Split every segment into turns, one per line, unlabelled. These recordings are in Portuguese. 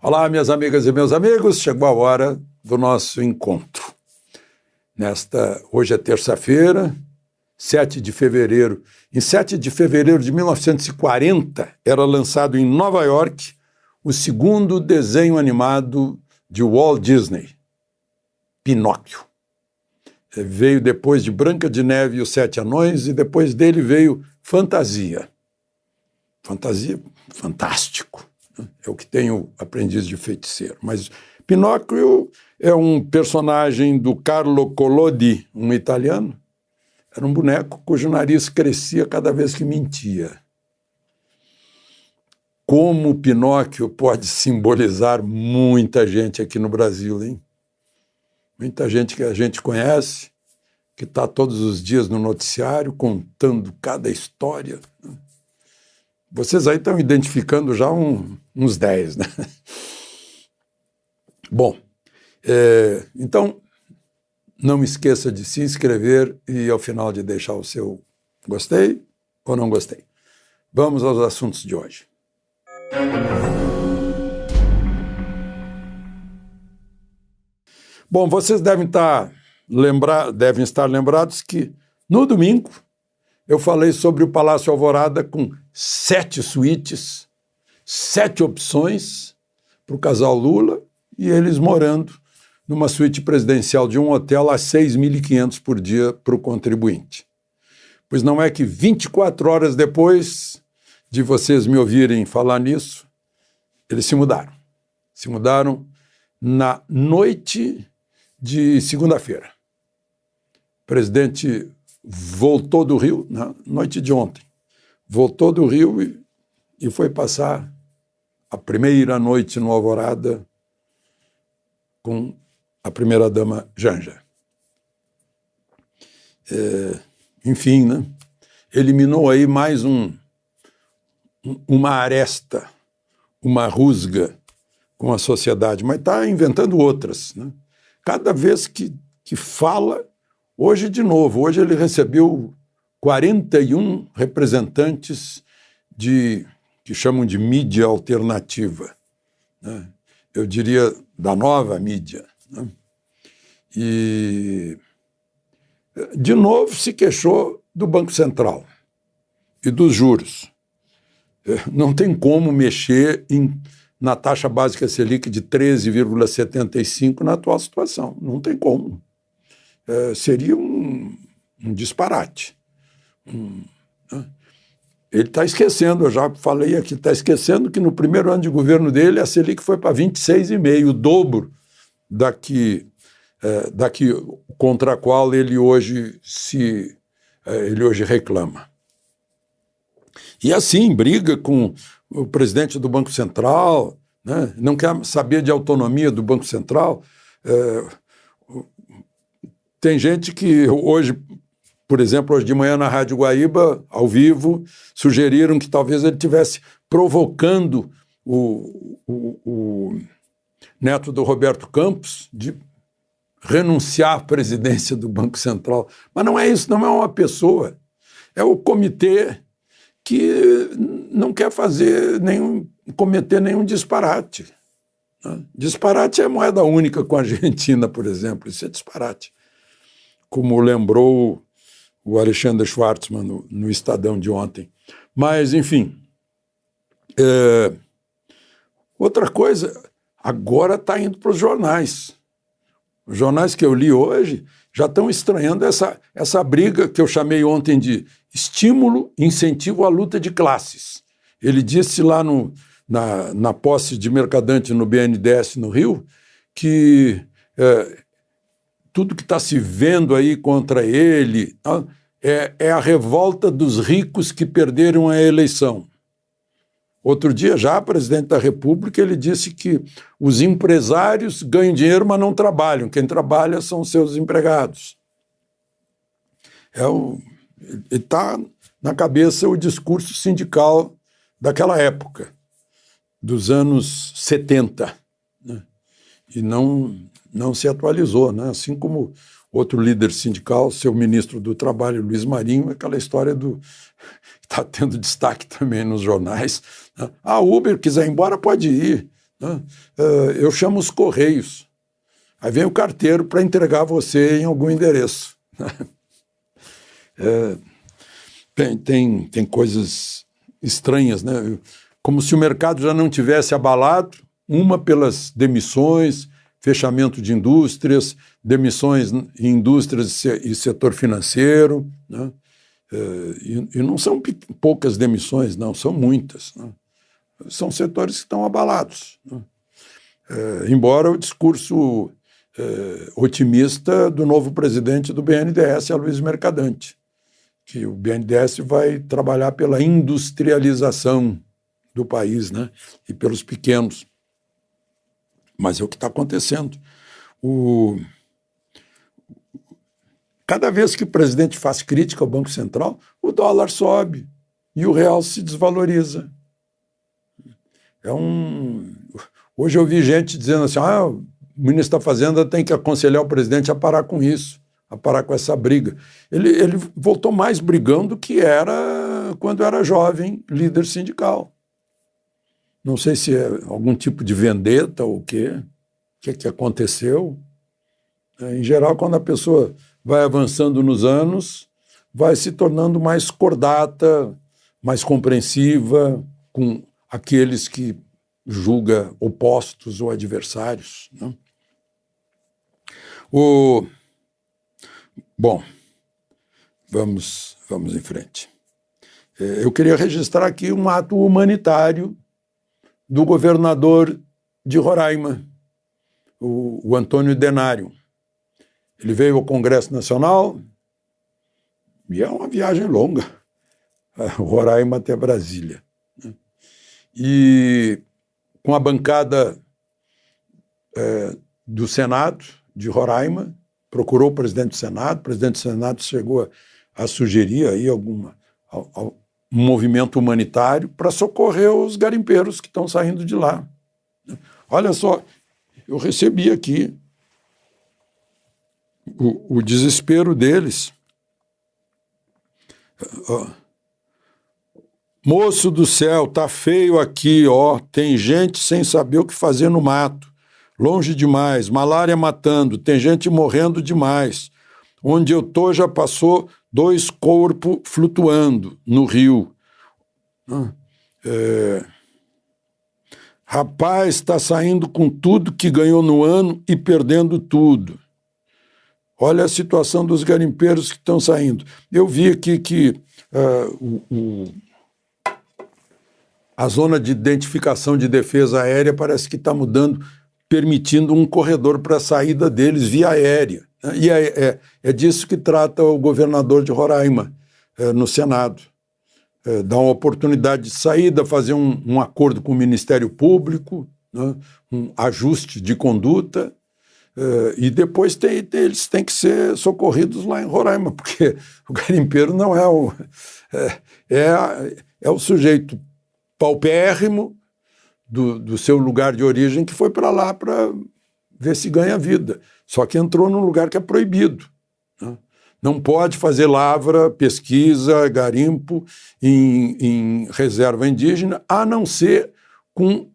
Olá, minhas amigas e meus amigos, chegou a hora do nosso encontro. Hoje é terça-feira, 7 de fevereiro. Em 7 de fevereiro de 1940, era lançado em Nova York o segundo desenho animado de Walt Disney, Pinóquio. Veio depois de Branca de Neve e os Sete Anões, e depois dele veio Fantasia. Fantasia, fantástico. É o que tem o Aprendiz de Feiticeiro. Mas Pinóquio é um personagem do Carlo Collodi, um italiano. Era um boneco cujo nariz crescia cada vez que mentia. Como Pinóquio pode simbolizar muita gente aqui no Brasil, hein? Muita gente que a gente conhece, que está todos os dias no noticiário contando cada história. Vocês aí estão identificando já uns 10, né? Bom, então, não esqueça de se inscrever e, ao final, de deixar o seu gostei ou não gostei. Vamos aos assuntos de hoje. Bom, vocês devem estar lembrados que, no domingo, eu falei sobre o Palácio Alvorada com 7 suítes, 7 opções para o casal Lula e eles morando numa suíte presidencial de um hotel a R$ 6.500 por dia para o contribuinte. Pois não é que 24 horas depois de vocês me ouvirem falar nisso, eles se mudaram. Se mudaram na noite de segunda-feira. O presidente voltou do Rio, na noite de ontem, voltou do Rio e foi passar a primeira noite no Alvorada com a primeira-dama Janja. Enfim, né? Eliminou aí mais uma aresta, uma rusga com a sociedade, mas está inventando outras, né? Cada vez que fala, hoje de novo, hoje ele recebeu 41 representantes que chamam de mídia alternativa, né? Eu diria da nova mídia, né? E, de novo, se queixou do Banco Central e dos juros. Não tem como mexer na taxa básica Selic de 13,75 na atual situação. Não tem como. Seria um disparate. Né? Ele está esquecendo, eu já falei aqui, está esquecendo que no primeiro ano de governo dele a Selic foi para 26,5, o dobro daqui contra a qual ele hoje reclama. E assim, briga com o presidente do Banco Central, né? Não quer saber de autonomia do Banco Central. Tem gente que hoje, por exemplo, hoje de manhã na Rádio Guaíba, ao vivo, sugeriram que talvez ele estivesse provocando o neto do Roberto Campos de renunciar à presidência do Banco Central. Mas não é isso, não é uma pessoa. É o comitê que não quer cometer nenhum disparate. Né? Disparate é moeda única com a Argentina, por exemplo. Isso é disparate. Como lembrou o Alexandre Schwartzman no Estadão de ontem. Mas, enfim. Outra coisa, agora está indo para os jornais. Os jornais que eu li hoje já estão estranhando essa briga que eu chamei ontem de estímulo, incentivo à luta de classes. Ele disse lá na posse de Mercadante no BNDES no Rio que tudo que está se vendo aí contra ele é a revolta dos ricos que perderam a eleição. Outro dia, já presidente da República, ele disse que os empresários ganham dinheiro, mas não trabalham. Quem trabalha são os seus empregados. Está na cabeça o discurso sindical daquela época, dos anos 70, né? E não se atualizou, né? Assim como outro líder sindical, seu ministro do Trabalho, Luiz Marinho, aquela história está tendo destaque também nos jornais. Né? A Uber quiser ir embora, pode ir. né? Eu chamo os Correios. Aí vem o carteiro para entregar você em algum endereço. Tem coisas estranhas, né? Como se o mercado já não tivesse abalado, uma pelas demissões, fechamento de indústrias, demissões em indústrias e setor financeiro, né? E não são poucas demissões, não, são muitas, né? São setores que estão abalados, né? Embora o discurso otimista do novo presidente do BNDES, Aloysio Mercadante, que o BNDES vai trabalhar pela industrialização do país, né? E pelos pequenos. Mas é o que está acontecendo. Cada vez que o presidente faz crítica ao Banco Central, o dólar sobe e o real se desvaloriza. Hoje eu vi gente dizendo assim, o ministro da Fazenda tem que aconselhar o presidente a parar com isso, a parar com essa briga. Ele voltou mais brigando do que era quando era jovem, líder sindical. Não sei se é algum tipo de vendetta ou o que aconteceu. Em geral, quando a pessoa vai avançando nos anos, vai se tornando mais cordata, mais compreensiva com aqueles que julga opostos ou adversários, né? Bom, vamos em frente. Eu queria registrar aqui um ato humanitário do governador de Roraima, o Antônio Denário. Ele veio ao Congresso Nacional e é uma viagem longa, Roraima até Brasília, né? E com a bancada do Senado de Roraima, procurou o presidente do Senado chegou a sugerir aí um movimento humanitário para socorrer os garimpeiros que estão saindo de lá. Olha só, eu recebi aqui o desespero deles. Moço do céu, tá feio aqui, ó. Tem gente sem saber o que fazer no mato. Longe demais, malária matando, tem gente morrendo demais. Onde eu tô já passou 2 corpos flutuando no rio. Rapaz, está saindo com tudo que ganhou no ano e perdendo tudo. Olha a situação dos garimpeiros que estão saindo. Eu vi aqui que a zona de identificação de defesa aérea parece que está mudando, permitindo um corredor para a saída deles via aérea. E é disso que trata o governador de Roraima no Senado. Dar uma oportunidade de saída, fazer um acordo com o Ministério Público, né, um ajuste de conduta, e depois eles têm que ser socorridos lá em Roraima, porque o garimpeiro não é o sujeito paupérrimo do seu lugar de origem que foi para lá para ver se ganha vida. Só que entrou num lugar que é proibido, né? Não pode fazer lavra, pesquisa, garimpo em reserva indígena, a não ser com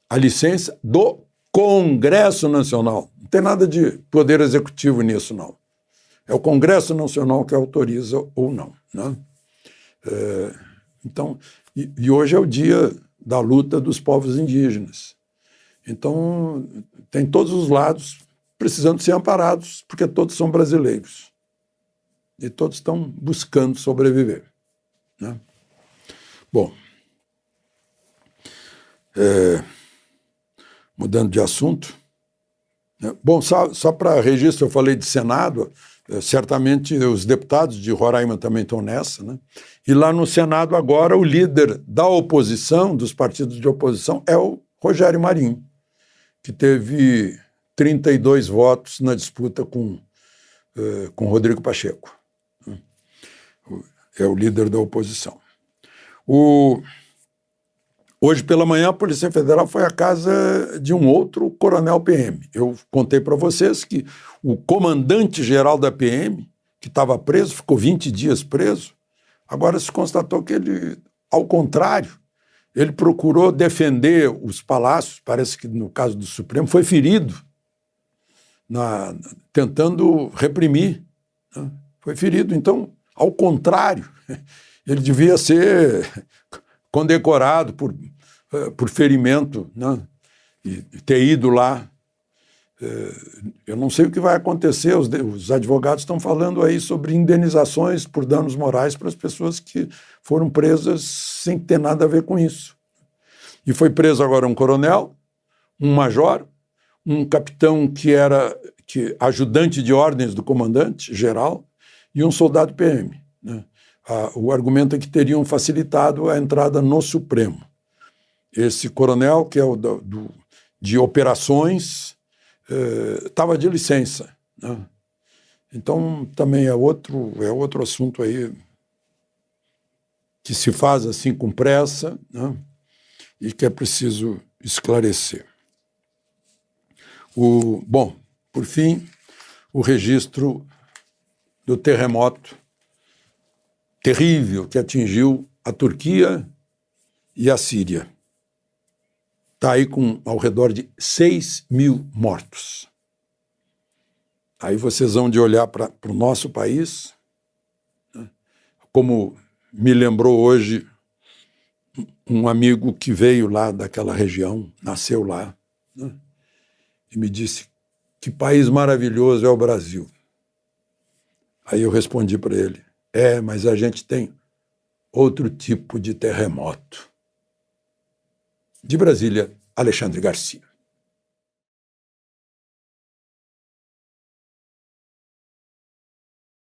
a licença do Congresso Nacional. Não tem nada de poder executivo nisso, não. É o Congresso Nacional que autoriza ou não, né? Então, e hoje é o dia da luta dos povos indígenas. Então, tem todos os lados precisando ser amparados, porque todos são brasileiros. E todos estão buscando sobreviver, né? Bom, mudando de assunto. Bom, só para registro, eu falei de Senado, certamente os deputados de Roraima também estão nessa, né? E lá no Senado agora o líder da oposição, dos partidos de oposição, é o Rogério Marinho, que teve 32 votos na disputa com Rodrigo Pacheco. É o líder da oposição. Hoje pela manhã a Polícia Federal foi à casa de um outro coronel PM. Eu contei para vocês que o comandante-geral da PM, que estava preso, ficou 20 dias preso, agora se constatou que ele, ao contrário, ele procurou defender os palácios, parece que no caso do Supremo foi ferido, tentando reprimir, né? Foi ferido. Então, ao contrário, ele devia ser condecorado por ferimento, né? E ter ido lá. Eu não sei o que vai acontecer, os advogados estão falando aí sobre indenizações por danos morais para as pessoas que foram presas sem ter nada a ver com isso. E foi preso agora um coronel, um major, um capitão que era ajudante de ordens do comandante-geral e um soldado PM, né? O argumento é que teriam facilitado a entrada no Supremo. Esse coronel, que é o de operações, estava de licença, né? Então, também é outro assunto aí que se faz assim com pressa, né? E que é preciso esclarecer. Bom, por fim, o registro do terremoto terrível que atingiu a Turquia e a Síria. Está aí com ao redor de 6.000 mortos. Aí vocês vão de olhar para o nosso país, né? Como me lembrou hoje um amigo que veio lá daquela região, nasceu lá, né? E me disse, que país maravilhoso é o Brasil. Aí eu respondi para ele, mas a gente tem outro tipo de terremoto. De Brasília, Alexandre Garcia.